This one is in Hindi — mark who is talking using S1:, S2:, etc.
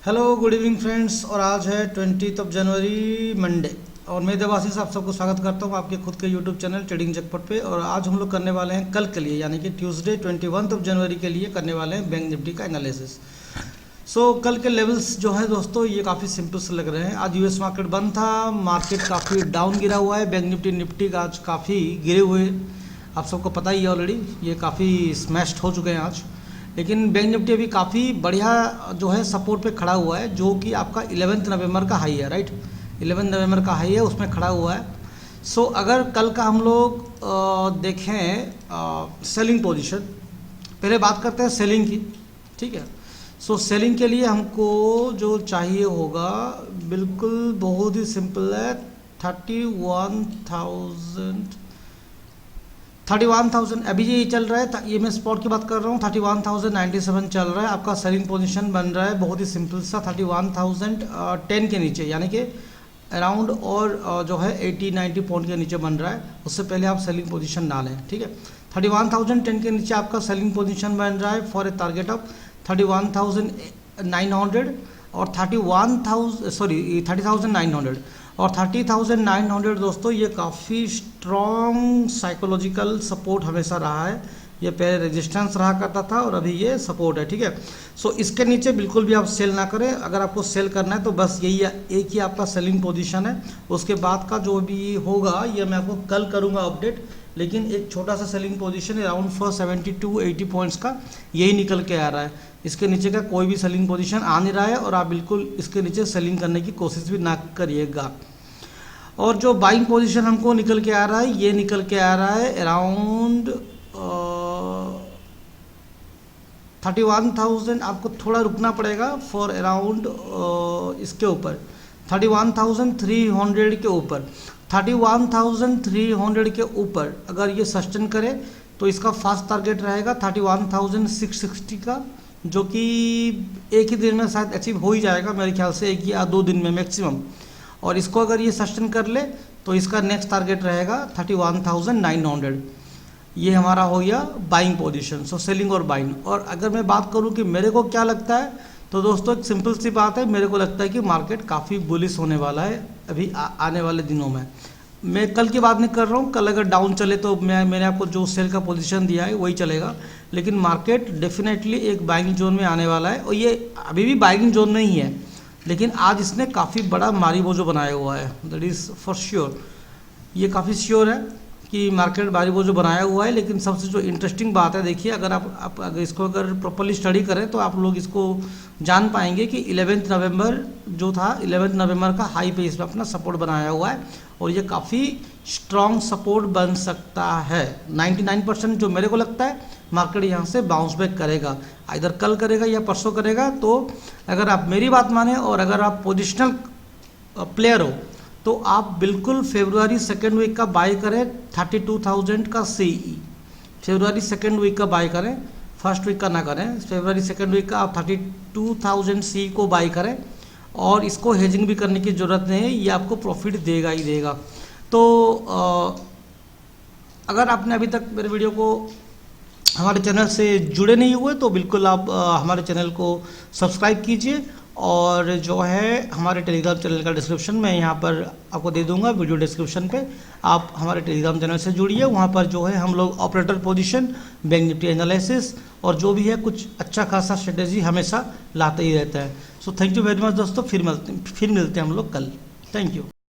S1: Hello good evening friends. और आज है 20 जनवरी मंडे और मैं देवाशीष आप सबको स्वागत करता हूं आपके खुद के यूट्यूब चैनल ट्रेडिंग जैकपॉट पे। और आज हम लोग करने वाले हैं कल के लिए यानी कि ट्यूसडे 21 जनवरी के लिए करने वाले हैं बैंक निफ्टी का एनालिसिस। कल के लेवल्स जो है दोस्तों ये काफ़ी सिंपल से लग रहे हैं। आज यूएस मार्केट बंद था, मार्केट काफ़ी डाउन गिरा हुआ है। बैंक निफ्टी का आज काफ़ी गिरे हुए, आप सबको पता ही है ऑलरेडी, ये काफ़ी स्मैश्ड हो चुके हैं आज। लेकिन बैंक निफ्टी अभी काफ़ी बढ़िया जो है सपोर्ट पे खड़ा हुआ है, जो कि आपका 11 नवंबर का हाई है, राइट। 11 नवंबर का हाई है, उसमें खड़ा हुआ है। अगर कल का हम लोग देखें सेलिंग पोजीशन, पहले बात करते हैं सेलिंग की, ठीक है। सेलिंग के लिए हमको जो चाहिए होगा बिल्कुल बहुत ही सिंपल है। 31,000 अभी ये चल रहा है, ये मैं स्पॉट की बात कर रहा हूँ। 31,097 चल रहा है, आपका सेलिंग पोजीशन बन रहा है बहुत ही सिंपल सा 31,010 के नीचे, यानी कि अराउंड और जो है 80-90 पॉइंट के नीचे बन रहा है। उससे पहले आप सेलिंग पोजीशन ना लें, ठीक है। 31,010 के नीचे आपका सेलिंग पोजीशन बन रहा है फॉर ए टारगेट ऑफ 31,900 और 30,900 और 30,900 दोस्तों ये काफ़ी स्ट्रॉन्ग साइकोलॉजिकल सपोर्ट हमेशा रहा है। ये पहले रेजिस्टेंस रहा करता था और अभी ये सपोर्ट है, ठीक है। इसके नीचे बिल्कुल भी आप सेल ना करें। अगर आपको सेल करना है तो बस यही एक ही आपका सेलिंग पोजीशन है। उसके बाद का जो भी होगा ये मैं आपको कल करूँगा अपडेट। लेकिन एक छोटा सा सेलिंग पोजीशन अराउंड 470-80 पॉइंट्स का यही निकल के आ रहा है। इसके नीचे का कोई भी सेलिंग पोजीशन आ नहीं रहा है और आप बिल्कुल इसके नीचे सेलिंग करने की कोशिश भी ना करिएगा। और जो बाइंग पोजीशन हमको निकल के आ रहा है, ये निकल के आ रहा है अराउंड 31,000। आपको थोड़ा रुकना पड़ेगा फॉर अराउंड इसके ऊपर 31,300 के ऊपर। 31,300 के ऊपर अगर ये सस्टेन करे तो इसका फास्ट टारगेट रहेगा 31,660 का, जो कि एक ही दिन में शायद अचीव हो ही जाएगा मेरे ख्याल से, 1 या 2 दिन में मैक्सिमम। और इसको अगर ये सस्टेन कर ले तो इसका नेक्स्ट टारगेट रहेगा 31,900। ये हमारा हो गया बाइंग पोजीशन। सेलिंग और बाइंग। और अगर मैं बात करूं कि मेरे को क्या लगता है तो दोस्तों एक सिंपल सी बात है, मेरे को लगता है कि मार्केट काफ़ी बुलिश होने वाला है अभी आने वाले दिनों में। मैं कल की बात नहीं कर रहा हूँ, कल अगर डाउन चले तो मैंने आपको जो सेल का पोजीशन दिया है वही चलेगा। लेकिन मार्केट डेफिनेटली एक बाइंग जोन में आने वाला है और ये अभी भी बाइंग जोन में ही है। लेकिन आज इसने काफ़ी बड़ा मारी बोझो बनाया हुआ है, दैट इज़ फॉर श्योर। ये काफ़ी श्योर है कि मार्केट मारी बोझो बनाया हुआ है। लेकिन सबसे जो इंटरेस्टिंग बात है, देखिए अगर आप अगर इसको अगर प्रॉपर्ली स्टडी करें तो आप लोग इसको जान पाएंगे कि 11 नवंबर जो था, 11 नवंबर का हाई पे इसमें अपना सपोर्ट बनाया हुआ है और ये काफ़ी स्ट्रॉन्ग सपोर्ट बन सकता है। 99% जो मेरे को लगता है मार्केट यहाँ से बाउंस बैक करेगा, इधर कल करेगा या परसों करेगा। तो अगर आप मेरी बात माने और अगर आप पोजिशनल प्लेयर हो तो आप बिल्कुल फरवरी 2nd वीक का बाय करें 32,000 का सीई। फरवरी 2nd वीक का बाय करें, फर्स्ट वीक का ना करें। फरवरी 2nd वीक का आप 32,000 सी को बाय करें और इसको हेजिंग भी करने की ज़रूरत नहीं है, ये आपको प्रॉफिट देगा ही देगा। तो अगर आपने अभी तक मेरे वीडियो को हमारे चैनल से जुड़े नहीं हुए तो बिल्कुल आप हमारे चैनल को सब्सक्राइब कीजिए। और जो है हमारे टेलीग्राम चैनल का डिस्क्रिप्शन मैं यहाँ पर आपको दे दूँगा, वीडियो डिस्क्रिप्शन पे आप हमारे टेलीग्राम चैनल से जुड़िए। वहाँ पर जो है हम लोग operator position, bank Nifty analysis और जो भी है कुछ अच्छा खासा स्ट्रेटेजी हमेशा लाते ही रहता है। थैंक यू वेरी मच दोस्तों। फिर मिलते हैं हम लोग कल। Thank you.